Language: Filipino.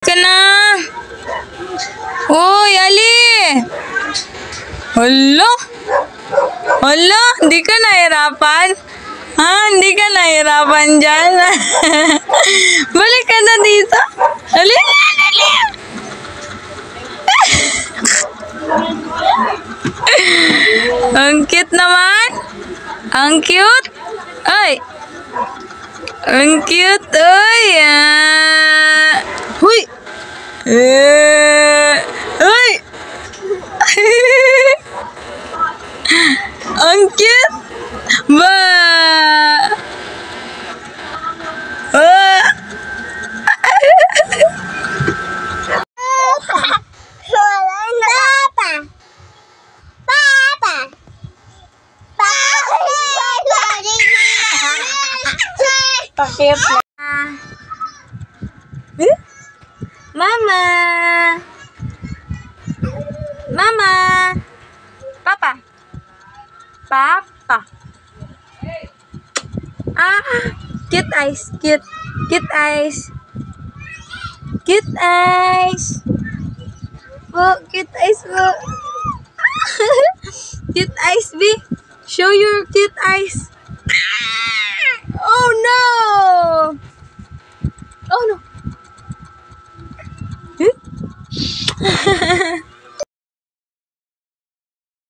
Ka na. Uy, Ali. Hala? Hala? Hindi ka nahirapan? Ha? Hindi ka nahirapan dyan? Balik ka na dito. Ali, ali. Ang cute naman. Ang cute. Ay. Ang cute. Ay. Huy. Ay. Ang cute. Ba. Mama. Mama. Papa. Papa. Cute eyes. Cute. Cute eyes. Cute eyes. Oh, cute eyes. Oh. Cute eyes, B. Show your cute eyes. Oh no.